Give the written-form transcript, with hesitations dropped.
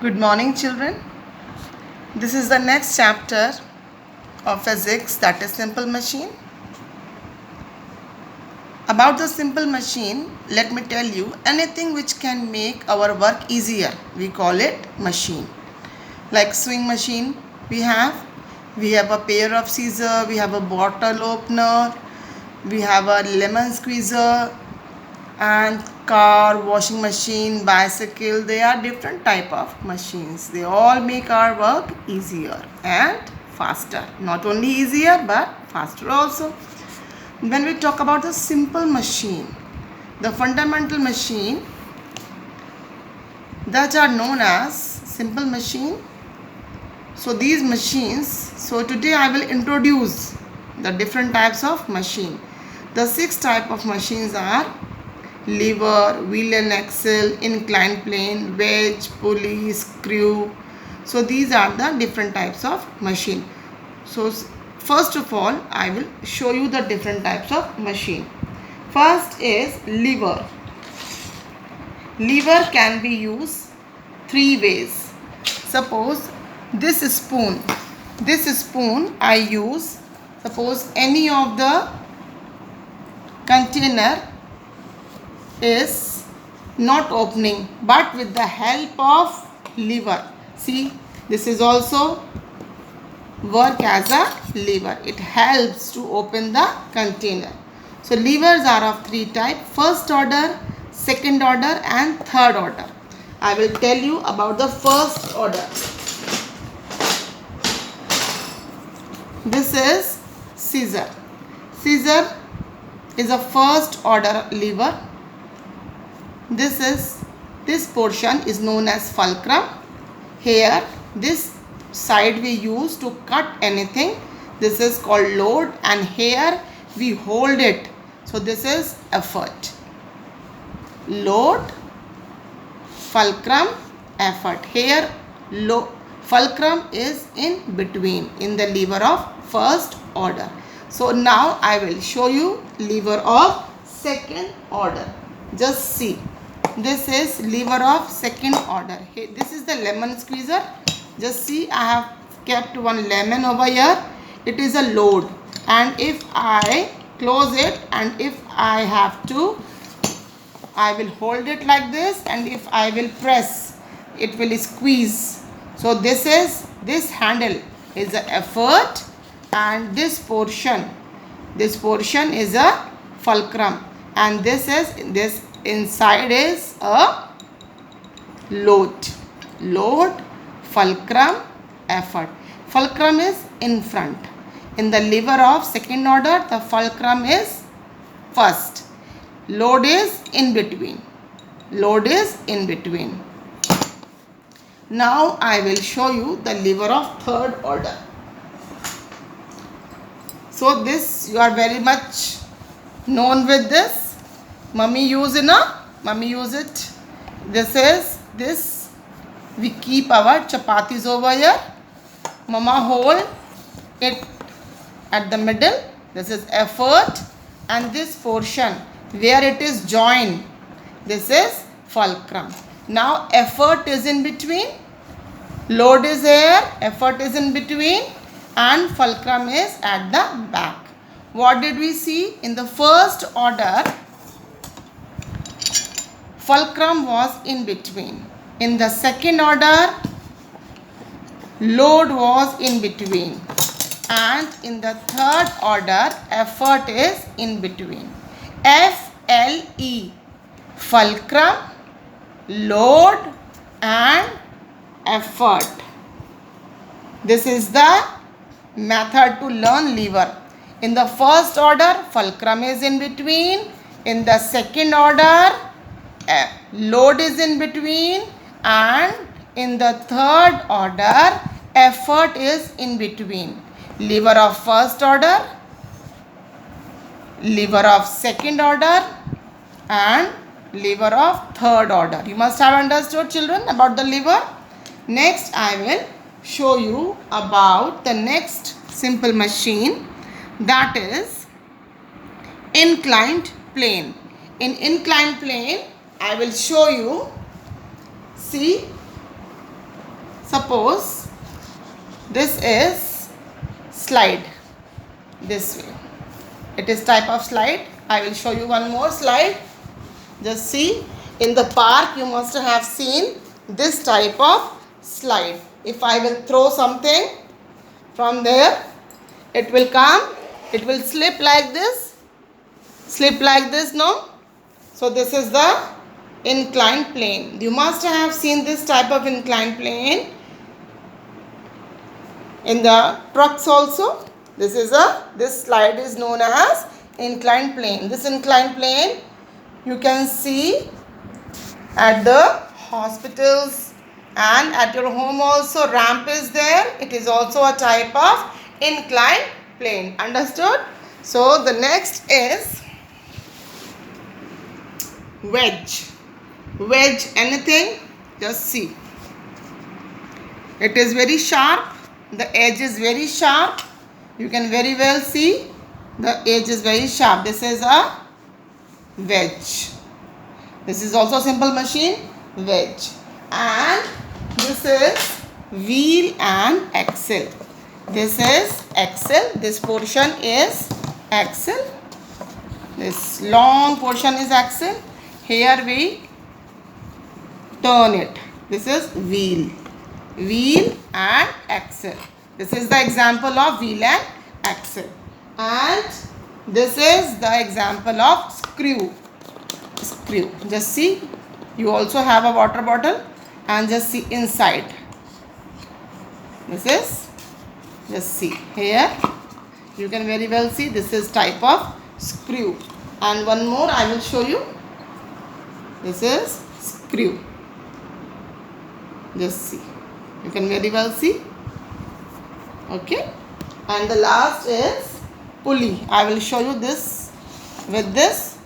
Good morning, children. This is the next chapter of physics, that is simple machine. About the simple machine, let me tell you, anything which can make our work easier, we call it machine. Like sewing machine, we have a pair of scissors, we have a bottle opener, we have a lemon squeezer, and car, washing machine, bicycle. They are different type of machines. They all make our work easier and faster. Not only easier but faster also. When we talk about the simple machine, the fundamental machine that are known as simple machine. So these machines, so today I will introduce the different types of machine. The 6 type of machines are lever, wheel and axle, inclined plane, wedge, pulley, screw. So these are the different types of machine. So first of all, I will show you the different types of machine. First is lever. Lever can be used 3 ways. Suppose this spoon I use, suppose any of the container is not opening, but with the help of lever, see, this is also work as a lever. It helps to open the container. So levers are of 3 types: first order, second order and third order. I will tell you about the first order. This is scissor. Scissor is a first order lever. This portion is known as fulcrum. Here this side we use to cut anything. This is called load, and here we hold it. So this is effort. Load, fulcrum, effort. Here fulcrum is in between in the lever of first order. So now I will show you lever of second order. Just see. This is lever of second order. This is the lemon squeezer. Just see, I have kept one lemon over here. It is a load, and if I close it and if I have to, I will hold it like this, and if I will press, it will squeeze. So this handle is the effort, and this portion is a fulcrum, and this inside is a load, fulcrum, effort. Fulcrum is in front. In the lever of second order, the fulcrum is first. Load is in between. Now I will show you the lever of third order. So this, you are very much known with this. Mummy use it. This we keep our chapatis over here. Mama hold it at the middle. This is effort, and this portion where it is joined, this is fulcrum. Now effort is in between, load is here, effort is in between, and fulcrum is at the back. What did we see? In the first order, fulcrum was in between. In the second order, load was in between, and in the third order, effort is in between. FLE, fulcrum, load and effort. This is the method to learn lever. In the first order, fulcrum is in between. In the second order, load is in between, and in the third order, effort is in between. Lever of first order, lever of second order, and lever of third order. You must have understood, children, about the lever. Next I will show you about the next simple machine, that is inclined plane. In inclined plane, I will show you, see, Suppose this is slide this way. It is type of slide. I will show you one more slide. Just see, in the park you must have seen this type of slide. If I will throw something from there, it will come, it will slip like this, no? So this is the inclined plane. You must have seen this type of inclined plane in the trucks also. This slide is known as inclined plane. This inclined plane you can see at the hospitals and at your home also. Ramp is there. It is also a type of inclined plane. Understood? So the next is wedge. Wedge anything, just see. It is very sharp. The edge is very sharp. You can very well see the edge is very sharp. This is a wedge. This is also a simple machine, wedge. And this is wheel and axle. This is axle. This portion is axle. This long portion is axle. Here we turn it. This is wheel. Wheel and axle. This is the example of wheel and axle. And this is the example of screw. Screw. Just see. You also have a water bottle and just see inside. This is, just see here. You can very well see this is type of screw. And one more I will show you. This is screw. Just see. You can very well see. Okay. And the last is pulley. I will show you this with this.